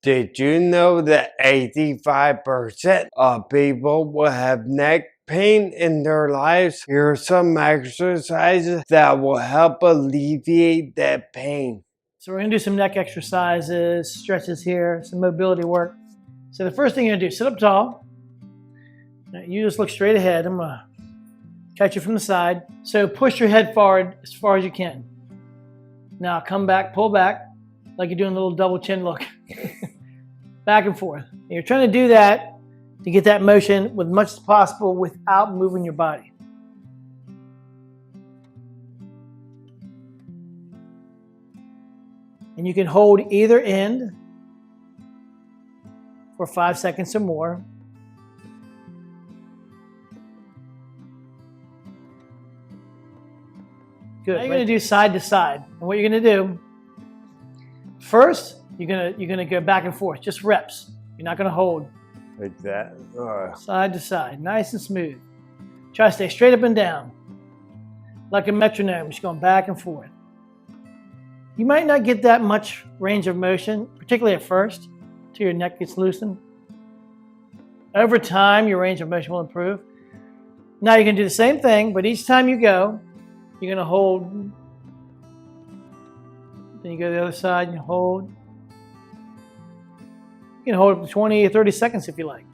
Did you know that 85% of people will have neck pain in their lives? Here are some exercises that will help alleviate that pain. So we're going to do some neck exercises, stretches here, some mobility work. So the first thing you're going to do, sit up tall. Now you just look straight ahead. I'm going to catch you from the side. So push your head forward as far as you can. Now come back, pull back, like you're doing a little double chin look. Back and forth. And you're trying to do that to get that motion with much as possible without moving your body. And you can hold either end for 5 seconds or more. Good. Now you're going to do side to side. And what you're going to do, first, you're gonna go back and forth, just reps. You're not going to hold. Like that. Side to side, nice and smooth. Try to stay straight up and down, like a metronome, just going back and forth. You might not get that much range of motion, particularly at first, till your neck gets loosened. Over time, your range of motion will improve. Now you can do the same thing, but each time you go, you're going to hold. Then you go to the other side and you hold. You can hold it for 20 or 30 seconds if you like.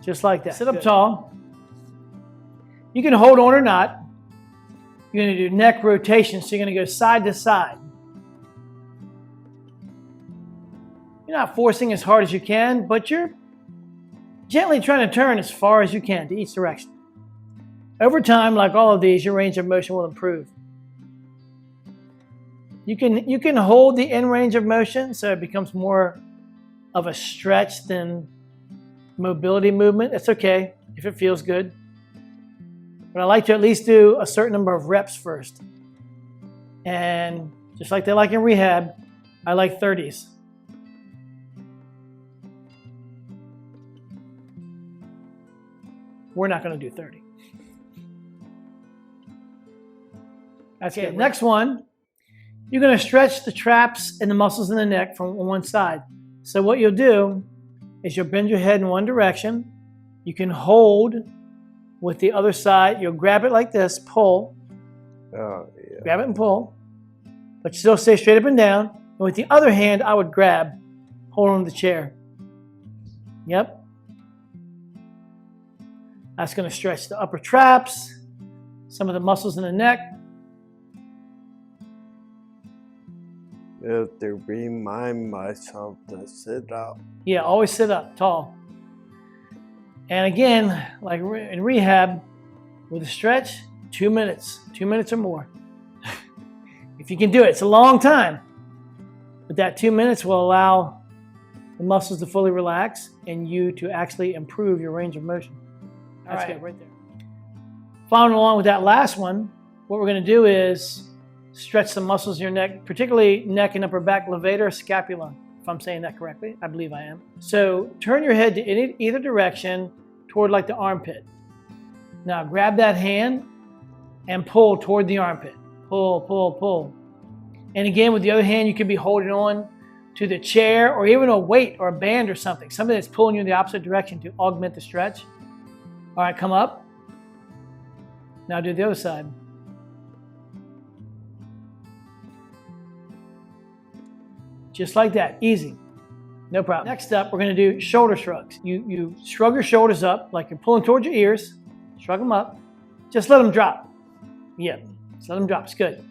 Just like that. Sit up tall. You can hold on or not. You're going to do neck rotation, so you're going to go side to side. You're not forcing as hard as you can, but you're gently trying to turn as far as you can to each direction. Over time, like all of these, your range of motion will improve. You can hold the in range of motion, so it becomes more of a stretch than mobility movement. That's okay if it feels good. But I like to at least do a certain number of reps first. And just like they like in rehab, I like 30s. We're not going to do 30. That's okay. Next one, you're going to stretch the traps and the muscles in the neck from one side. So what you'll do is you'll bend your head in one direction. You can hold with the other side. You'll grab it like this, pull. Oh, yeah. Grab it and pull. But still stay straight up and down. And with the other hand, I would grab, hold on to the chair. Yep. That's going to stretch the upper traps, some of the muscles in the neck. I have to remind myself to sit up. Yeah, always sit up tall. And again, like in rehab, with a stretch, 2 minutes. 2 minutes or more. If you can do it, it's a long time. But that 2 minutes will allow the muscles to fully relax and you to actually improve your range of motion. That's good right there. Following along with that last one, what we're going to do is stretch the muscles in your neck, particularly neck and upper back, levator, scapula, if I'm saying that correctly. I believe I am. So turn your head to either direction toward like the armpit. Now grab that hand and pull toward the armpit. Pull, pull, pull. And again, with the other hand, you could be holding on to the chair or even a weight or a band or something that's pulling you in the opposite direction to augment the stretch. All right, come up. Now do the other side. Just like that, easy, no problem. Next up, we're going to do shoulder shrugs. You shrug your shoulders up like you're pulling towards your ears. Shrug them up. Just let them drop. Yeah, just let them drop. It's good.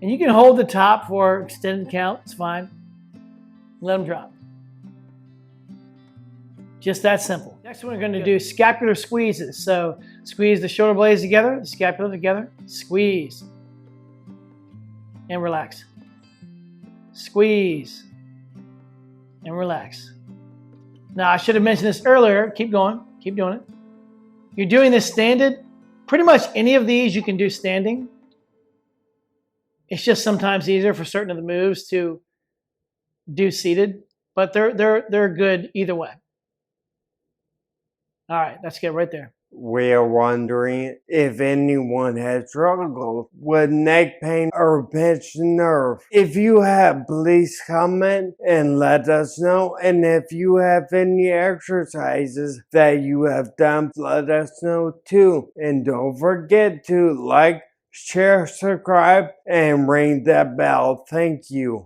And you can hold the top for extended count. It's fine. Let them drop. Just that simple. Next one, we're going to do scapular squeezes. So squeeze the shoulder blades together, the scapula together, squeeze. And relax. Squeeze. And relax. Now, I should have mentioned this earlier. Keep going. Keep doing it. You're doing this standing. Pretty much any of these you can do standing. It's just sometimes easier for certain of the moves to do seated, but they're good either way. All right, that's good right there. We are wondering if anyone has struggled with neck pain or pinched nerve. If you have, please comment and let us know. And if you have any exercises that you have done, let us know too. And don't forget to like, share, subscribe, and ring that bell. Thank you.